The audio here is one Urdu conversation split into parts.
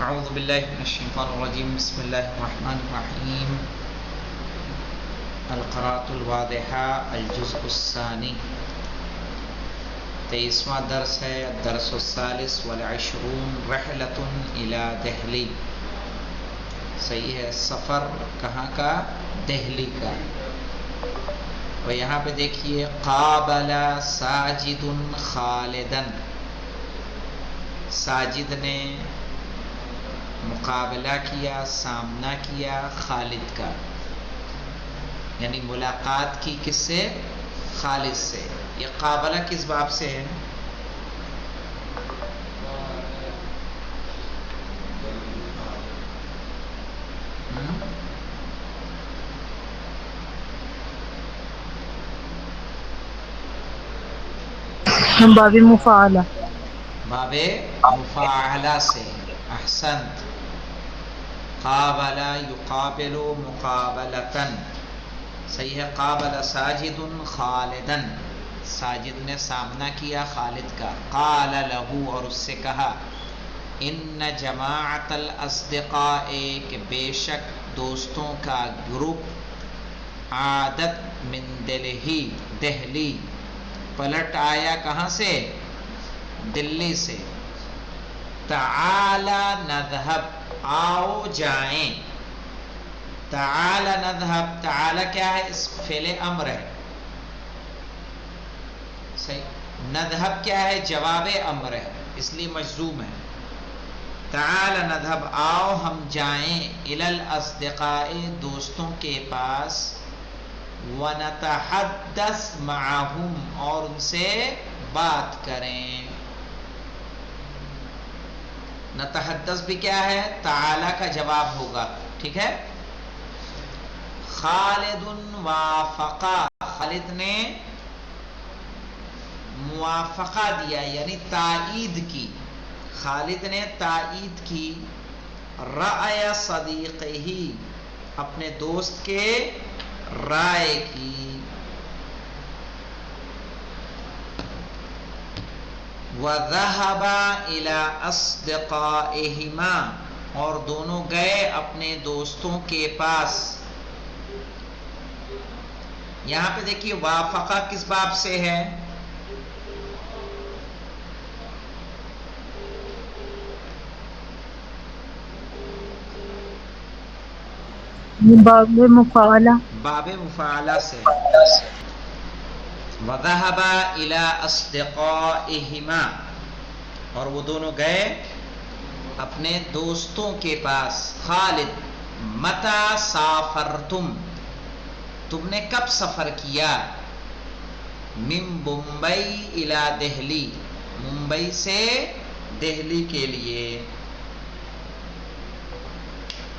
اعوذ باللہ من الشیطان الرجیم بسم اللہ الرحمن الرحیم القراءۃ الواضحہ الجزء الثانی 23واں درس ہے الدرس الثالث والعشرون رحلۃ الی دہلی. صحیح ہے، سفر کہاں کا؟ دہلی کا. اور یہاں پہ دیکھیے قابل ساجد خالدا، ساجد نے مقابلہ کیا، سامنا کیا خالد کا، یعنی ملاقات کی کس سے؟ خالد سے. یہ قابلہ کس باب سے ہے؟ باب مفاعلہ، باب مفاعلہ سے. احسنت. قابل یقابل مقابلتن. صحیح ہے. قابل ساجد خالدا، ساجد نے سامنا کیا خالد کا. قال لہو، اور اس سے کہا، ان جماعت الاصدقاء، کہ بے شک دوستوں کا گروپ، عادت من دلہی، دہلی، پلٹ آیا کہاں سے؟ دلی سے. تعالی نذهب، آؤ جائیں. تعالی نذهب، تعالی کیا ہے؟ اس فعل امر ہے. صحیح. نذهب کیا ہے؟ جواب امر ہے، اس لیے مجزوم ہے. تعالی نذهب، آؤ ہم جائیں، الی الاصدقاء، دوستوں کے پاس، ونتحدث معهم، اور ان سے بات کریں. نتحدث بھی کیا ہے؟ تعالی کا جواب ہوگا. ٹھیک ہے. خالد وافقا، خالد نے موافقہ دیا، یعنی تائید کی. خالد نے تائید کی. رأی صدیقہ، اپنے دوست کے رائے کی. وَذَهَبَ إِلَىٰ أَصْدِقَائِهِمَا، اور دونوں گئے اپنے دوستوں کے پاس. یہاں پہ دیکھیے وافقہ کس باب سے ہے؟ باب مفاعلہ، باب مفاعلہ سے. وَذَهَبَ إِلَىٰ أَصْدِقَائِهِمَا، اور وہ دونوں گئے اپنے دوستوں کے پاس. خالد، متى سافرتم، تم نے کب سفر کیا؟ من بمبئی الى دہلی، ممبئی سے دہلی کے لیے.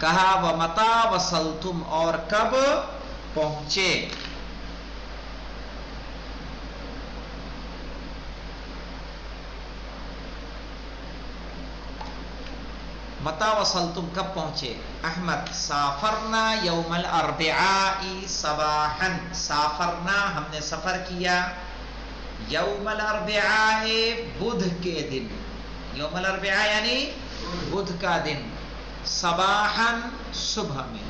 کہا ومتى وصلتم، اور کب پہنچے؟ متى وصلتم، کب پہنچے؟ احمد، سافرنا یوم الاربعاء صباحا، سافرنا ہم نے سفر کیا، یوم الاربعاء بدھ کے دن، یوم الاربعاء یعنی بدھ کا دن، صباحا صبح میں.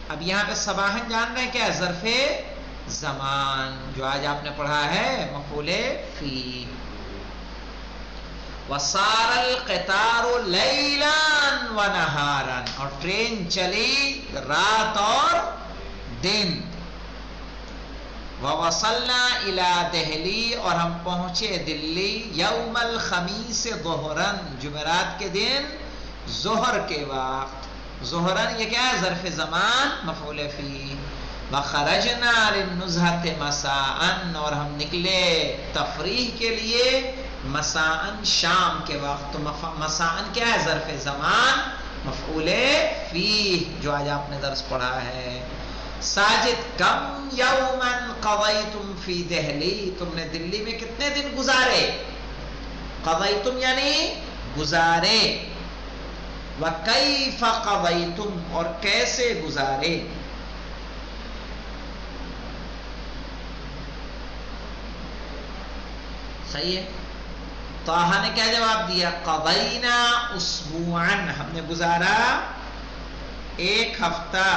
اب یہاں پہ صباحا جان رہے ہیں کیا؟ ظرف زمان، جو آج آپ نے پڑھا ہے مفعول فی. وَصَارَ الْقِطَارُ لَيْلًا وَنَهَارًا، اور ٹرین چلی رات اور دن. وَوَصَلْنَا إِلَىٰ دہلی، اور ہم پہنچے دلی، یوم الخمیس ظہراً، جمعرات کے دن ظہر کے وقت. ظہراً یہ کیا ہے؟ ظرف زمان مفعول فی. وَخَرَجْنَا لِلنُّزْهَةِ مَسَاءً، اور ہم نکلے تفریح کے لیے مساءً، شام کے وقت. تو مساءً کیا ہے؟ ظرف زمان مفعول فی، جو آج آپ نے درس پڑھا ہے. ساجد، کم یوما قضیتم فی دہلی، تم نے دلی میں کتنے دن گزارے؟ قضیتم یعنی گزارے. وکیف قضیتم، اور کیسے گزارے؟ صحیح ہے. طه نے کیا جواب دیا؟ قضینا اسبوعا، ہم نے گزارا ایک ہفتہ.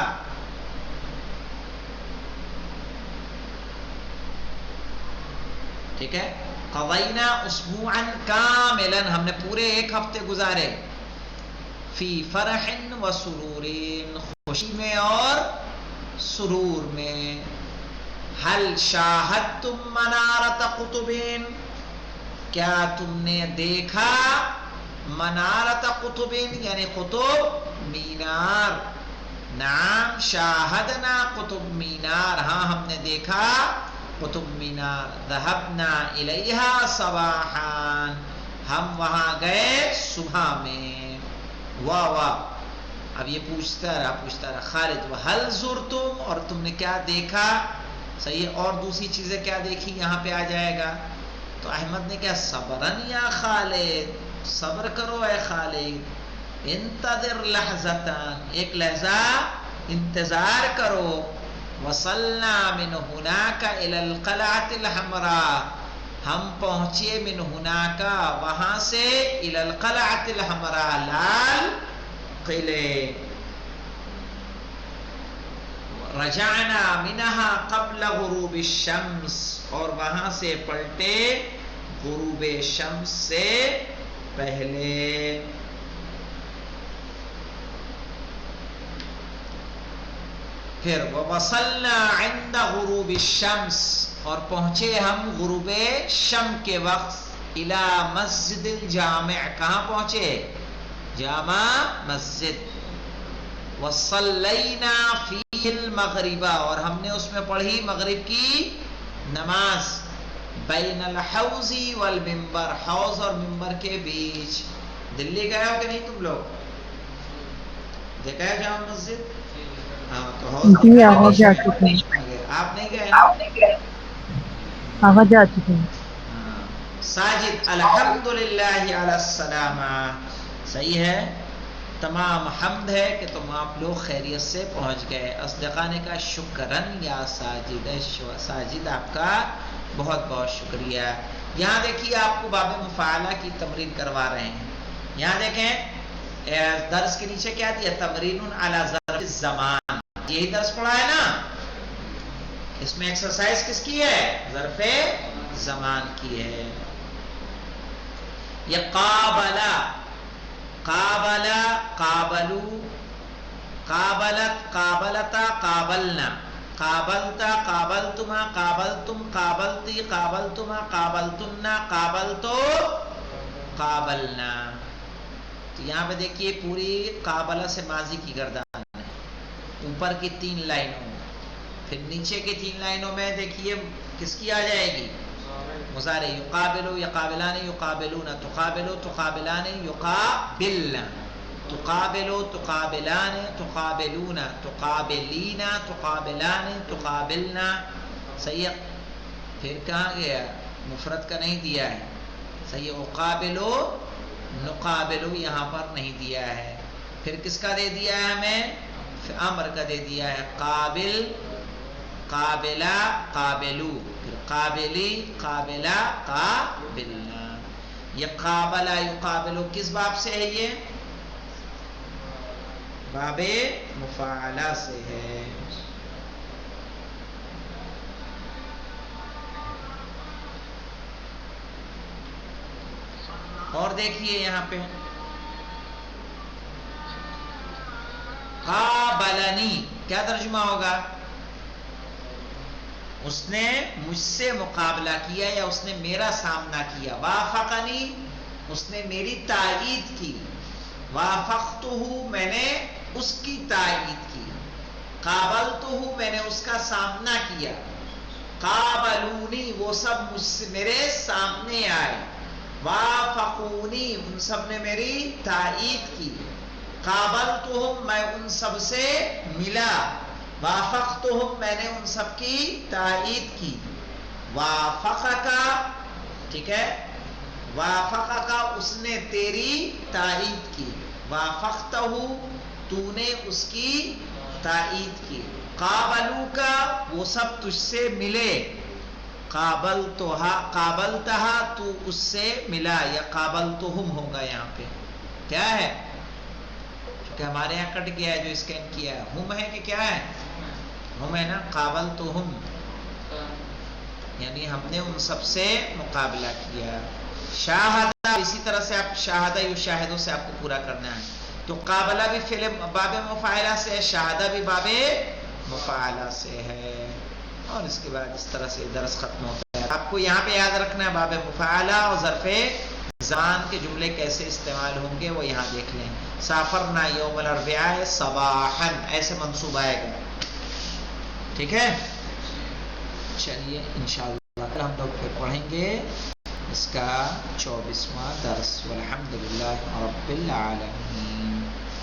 ٹھیک ہے، قضینا اسبوعا کاملا، ہم نے پورے ایک ہفتے گزارے. فی فرح و سرور، خوشی میں اور سرور میں. حل شاہدتم منارت قطب، کیا تم نے دیکھا منارت قطب یعنی قطب مینار. نعم شاہدنا قطب مینار، ہاں ہم نے دیکھا قطب مینار. ذهبنا الیہا صباحا، ہم وہاں گئے صبح میں. واہ واہ. اب یہ پوچھتا رہا خالد، وہل زرتم، اور تم نے کیا دیکھا؟ صحیح ہے، اور دوسری چیزیں کیا دیکھی یہاں پہ آ جائے گا. تو احمد نے کیا؟ صبرن یا خالد، صبر کرو اے خالد. انتظر لحظتاً، ایک لحظہ انتظار کرو. وصلنا من هناك الى القلعة الحمراء، ہم پہنچے من هناك وہاں سے الى القلعة الحمراء لال قلعے. رجعنا منها قبل غروب الشمس، اور وہاں سے پلٹے غروب شمس سے پہلے. پھر وصلنا عند غروب الشمس، اور پہنچے ہم غروب شم کے وقت الى مسجد الجامع، کہاں پہنچے؟ جامع مسجد. وصلینا فیہ المغرب، اور ہم نے اس میں پڑھی مغرب کی نماز. بین الحوض والمنبر، حوض اور منبر کے بیچ. دلی گئے ہو کہ نہیں تم لوگ؟ دیکھا ہے جامع مسجد؟ ہاں تو حوض جی آغا جا چکے ہیں. آپ نہیں گئے؟ آغا جا چکے ہیں. ساجد الحمدللہ علی السلامہ. صحیح ہے، تمام حمد ہے کہ تم آپ لوگ خیریت سے پہنچ گئے. اصدقاء نے کہا شکرن یا ساجد، ساجد آپ کا بہت بہت شکریہ. یہاں دیکھیے آپ کو باب مفاعلہ کی تمرین کروا رہے ہیں. یہاں دیکھیں درس کے نیچے کیا دیا؟ تمرین علی ظرف الزمان. یہی درس پڑھا ہے نا، اس میں ایکسرسائز کس کی ہے؟ ظرف زمان کی ہے. یہ قابلہ، قابلہ، قابلو، قابلت، قابلتا، قابلنا، قابلتا، قابلتما، قابلتم، قابلتی، قابلتما، قابلتنا، قابلتو، قابلنا. تو یہاں پہ دیکھیے پوری قابلہ سے ماضی کی گردان ہے، اوپر کی 3 لائنوں، پھر نیچے کی 3 لائنوں میں دیکھیے کس کی آ جائے گی؟ مضارع. یقابلو، یقابلان، یقابلون، تقابلو، تقابلان، یقابلن، تقابلو، تقابلان، تقابلون، تقابلین، تقابلان، تقابلنا. صحیح ہے. پھر کہاں گیا؟ مفرد کا نہیں دیا ہے. صحیح ہے. اقابلو، نقابلو یہاں پر نہیں دیا ہے. پھر کس کا دے دیا ہے ہمیں؟ امر کا دے دیا ہے. قابل، قابلہ، قابلو، پھر قابلی، قابلہ، قابلنا. یہ قابلہ یقابلو کس باب سے ہے؟ یہ باب مفاعلہ سے ہے. اور دیکھیے یہاں پہ قابلنی کیا ترجمہ ہوگا؟ اس نے مجھ سے مقابلہ کیا یا اس نے میرا سامنا کیا. وافقنی، اس نے میری تائید کی. وافقتہ، میں نے اس کی تائید کی. قابلتہ، میں نے اس کا سامنا کیا. قابلونی، وہ سب مجھ سے میرے سامنے آئے. وافقونی، ان سب نے میری تائید کی. قابلتہم، میں ان سب سے ملا. وافقتہم، میں نے ان سب کی تائید کی. وافقکا، ٹھیک ہے، وافقکا، اس نے تیری تائید کی. وافقتہ، تو نے اس کی تائید کی. قابلوکا، وہ سب تجھ سے ملے. قابلتہا تو اس سے ملا، یا قابلتہم ہوگا یہاں پہ. کیا ہے؟ کہ ہمارے یہاں کٹ گیا ہے جو اسکین کیا ہے، ہم ہے کہ کیا ہے؟ ہم ہے نا. قابلتہم یعنی ہم نے ان سب سے مقابلہ کیا. شاہدہ اسی طرح سے آپ شاہدہ یشاہدوں سے آپ کو پورا کرنا ہے. تو قابلہ بھی فعل باب مفاعلہ سے ہے، شاہدہ بھی باب مفاعلہ سے ہے. اور اس کے بعد اس طرح سے درس ختم ہوتا ہے. آپ کو یہاں پہ یاد رکھنا ہے باب مفاعلہ اور ظرف زمان کے جملے کیسے استعمال ہوں گے وہ یہاں دیکھ لیں. سافرنا یوم الاربعاء صباحا ایسے منصوب آئے گا. ٹھیک ہے، چلیے انشاءاللہ کل ہم لوگ پھر پڑھیں گے اس کا 24واں درس. والحمدللہ رب العالمین.